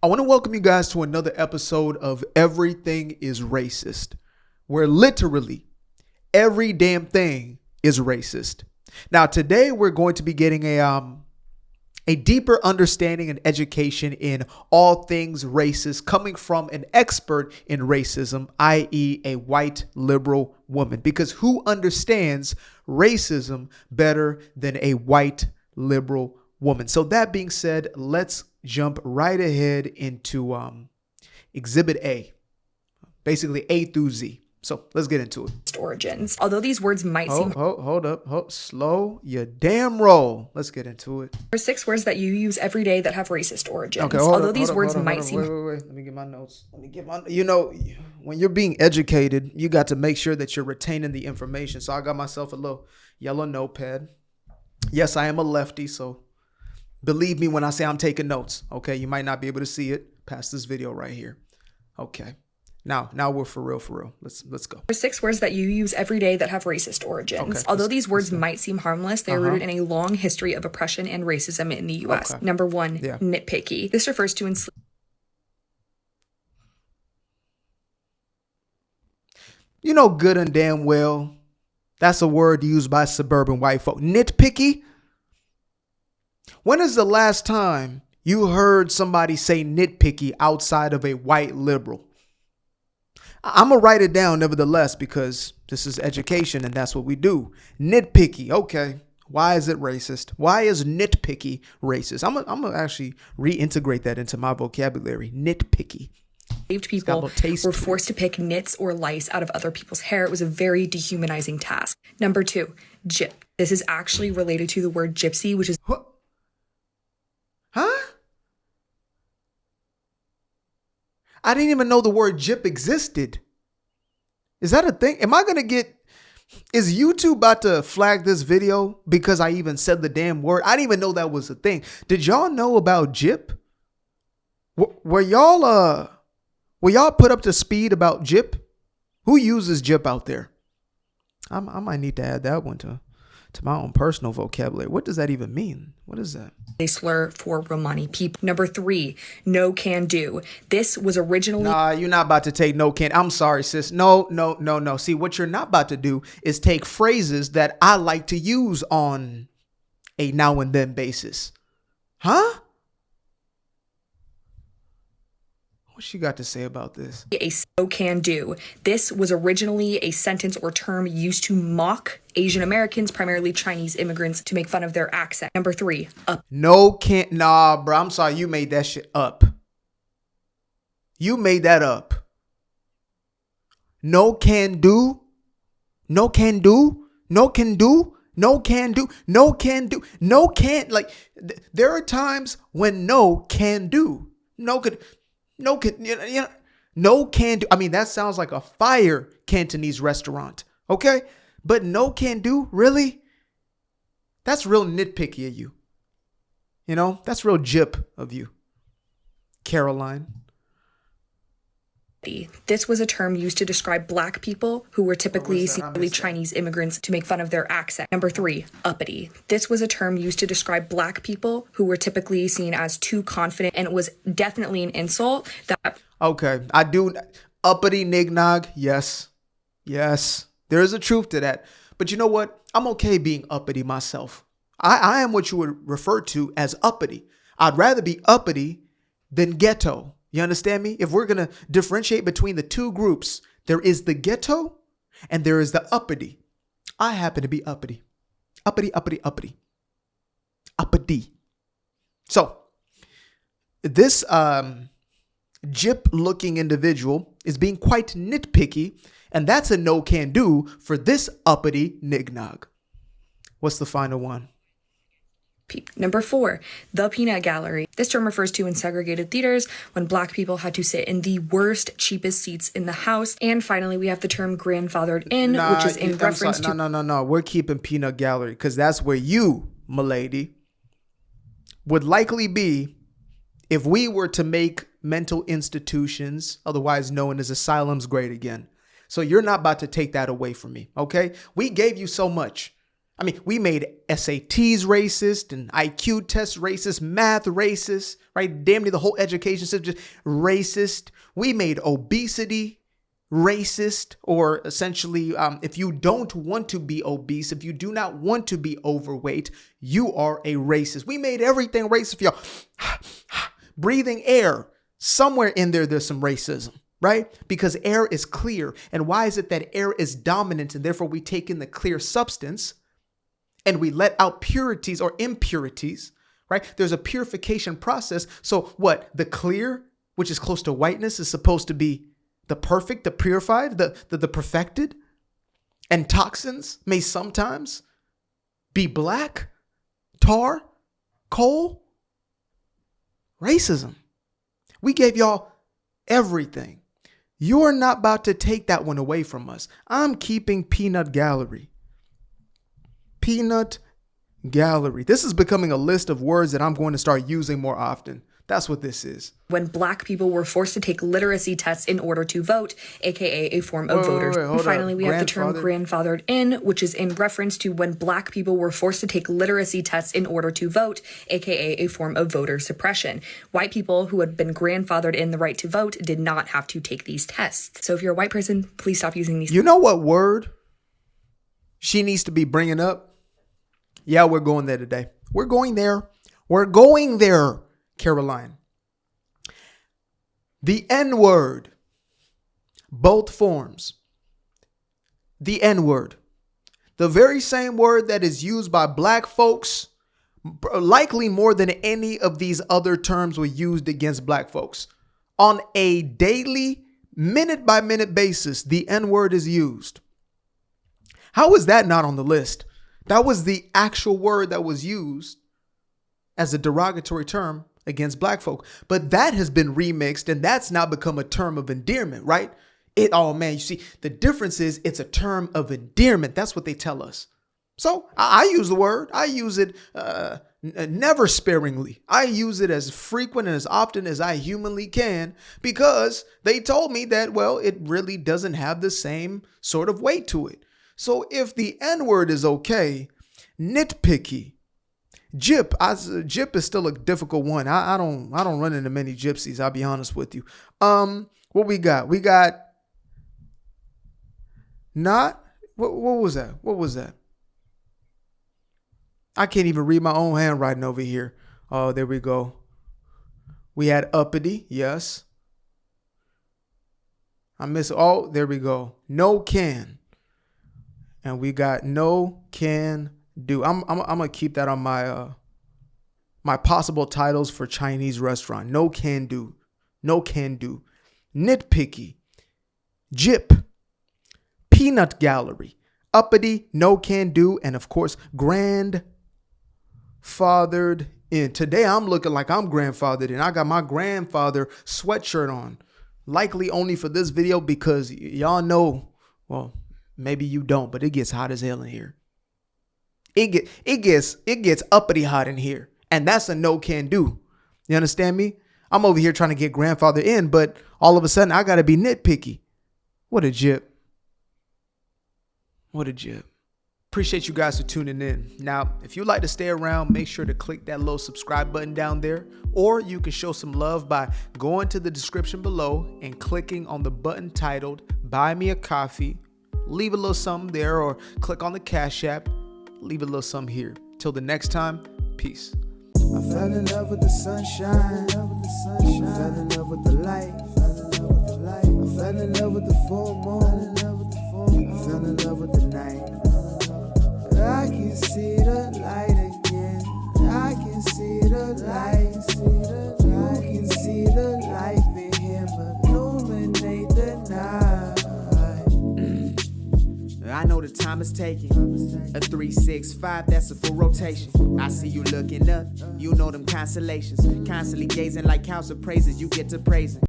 I want to welcome you guys to another episode of Everything is Racist, where literally every damn thing is racist. Now, today we're going to be getting a deeper understanding and education in all things racist coming from an expert in racism, i.e. a white liberal woman, because who understands racism better than a white liberal woman? So that being said, let's jump right ahead into Exhibit A, basically A through Z. So let's get into it. Origins. Although these words might seem hold up, slow your damn roll. Let's get into it. There are 6 words that you use every day that have racist origins. Okay, Although these words might seem wait. Let me get my notes. When you're being educated, you got to make sure that you're retaining the information. So I got myself a little yellow notepad. Yes, I am a lefty, so believe me when I say I'm taking notes. Okay, you might not be able to see it past this video right here. Okay. Now we're for real. Let's go. There are 6 words that you use every day that have racist origins. Okay, Although these words might seem harmless, they are rooted in a long history of oppression and racism in the U.S. Okay. Number 1, nitpicky. This refers to You know good and damn well that's a word used by suburban white folk. Nitpicky? When is the last time you heard somebody say nitpicky outside of a white liberal? I'm going to write it down nevertheless because this is education and that's what we do. Nitpicky. Okay. Why is it racist? Why is nitpicky racist? I'm going to actually reintegrate that into my vocabulary. Nitpicky. enslaved people were forced to pick nits or lice out of other people's hair. It was a very dehumanizing task. Number 2, gyp. This is actually related to the word gypsy, which is... Huh? I didn't even know the word gyp existed. Is that a thing? Am I going to get... Is YouTube about to flag this video because I even said the damn word? I didn't even know that was a thing. Did y'all know about gyp? Were y'all put up to speed about gyp? Who uses gyp out there? I might need to add that one to my own personal vocabulary. What does that even mean? What is that? A slur for Romani people. Number 3, no can do. This was originally... Nah, you're not about to take no can. I'm sorry, sis. No. See, what you're not about to do is take phrases that I like to use on a now and then basis. Huh? What she got to say about this? A so can do. This was originally a sentence or term used to mock Asian Americans, primarily Chinese immigrants, to make fun of their accent. Number 3, up. No can't. Nah, bro. I'm sorry. You made that shit up. You made that up. No can do. No can do. No can do. No can do. No can do. No can't. Like, there are times when no can do. No could. No can, no can do. I mean, that sounds like a fire Cantonese restaurant. Okay. But no can do. Really? That's real nitpicky of you. That's real gyp of you. Caroline. This was a term used to describe black people who were typically Chinese immigrants to make fun of their accent. Number 3, uppity. This was a term used to describe black people who were typically seen as too confident, and it was definitely an insult. Okay, I do. Uppity nignog. Yes. There is a truth to that. But you know what? I'm okay being uppity myself. I am what you would refer to as uppity. I'd rather be uppity than ghetto. You understand me? If we're going to differentiate between the two groups, there is the ghetto and there is the uppity. I happen to be uppity. Uppity. So this gyp looking individual is being quite nitpicky, and that's a no can do for this uppity nignog. What's the final one? Number 4, the peanut gallery. This term refers to in segregated theaters when black people had to sit in the worst, cheapest seats in the house. And finally, we have the term grandfathered in, which is in reference to... No. We're keeping peanut gallery because that's where you, m'lady, would likely be if we were to make mental institutions, otherwise known as asylums, great again. So you're not about to take that away from me, okay? We gave you so much. I mean, we made SATs racist and IQ tests racist, math racist, right? Damn near the whole education system racist. We made obesity racist, or essentially, if you don't want to be obese, if you do not want to be overweight, you are a racist. We made everything racist for y'all. Breathing air, somewhere in there, there's some racism, right? Because air is clear. And why is it that air is dominant, and therefore we take in the clear substance and we let out purities or impurities, right? There's a purification process. So what? The clear, which is close to whiteness, is supposed to be the perfect, the purified, the perfected. And toxins may sometimes be black, tar, coal. Racism. We gave y'all everything. You're not about to take that one away from us. I'm keeping peanut gallery. Peanut gallery. This is becoming a list of words that I'm going to start using more often. That's what this is. When Black people were forced to take literacy tests in order to vote, aka a form of voters. And finally, we have the term grandfathered in, which is in reference to when Black people were forced to take literacy tests in order to vote, aka a form of voter suppression. White people who had been grandfathered in the right to vote did not have to take these tests. So if you're a white person, please stop using these. You know what word she needs to be bringing up? Yeah, we're going there today. We're going there. We're going there, Caroline. The N-word. Both forms. The N-word. The very same word that is used by Black folks, likely more than any of these other terms were used against Black folks. On a daily, minute-by-minute basis, the N-word is used. How is that not on the list? That was the actual word that was used as a derogatory term against Black folk. But that has been remixed, and that's now become a term of endearment, right? Oh man, you see, the difference is it's a term of endearment. That's what they tell us. So I use the word. I use it never sparingly. I use it as frequent and as often as I humanly can, because they told me that, well, it really doesn't have the same sort of weight to it. So if the N-word is okay, nitpicky, gyp is still a difficult one. I don't run into many gypsies, I'll be honest with you. What we got? We got not, what was that? What was that? I can't even read my own handwriting over here. Oh, there we go. We had uppity, yes. I miss, oh, there we go. No can. And we got no can do. I'm gonna keep that on my my possible titles for Chinese restaurant. No can do. No can do. Nitpicky. Gyp. Peanut gallery. Uppity. No can do. And of course, grandfathered in. Today I'm looking like I'm grandfathered in. I got my grandfather sweatshirt on. Likely only for this video, because y'all know, well, maybe you don't, but it gets hot as hell in here. It gets uppity hot in here. And that's a no can do. You understand me? I'm over here trying to get grandfather in, but all of a sudden I got to be nitpicky. What a gyp. What a gyp. Appreciate you guys for tuning in. Now, if you'd like to stay around, make sure to click that little subscribe button down there, or you can show some love by going to the description below and clicking on the button titled Buy Me a Coffee. Leave a little something there, or click on the Cash App. Leave a little something here. Till the next time, peace. I fell in love with the sunshine. I fell in love with the light. I fell in love with the full moon. I fell in love with the night. I can see the light again. I can see the light. You can see the life in him illuminate the night. I know the time is taking. A 3-6-5, that's a full rotation. I see you looking up, you know them constellations. Constantly gazing like house of praises, you get to praising.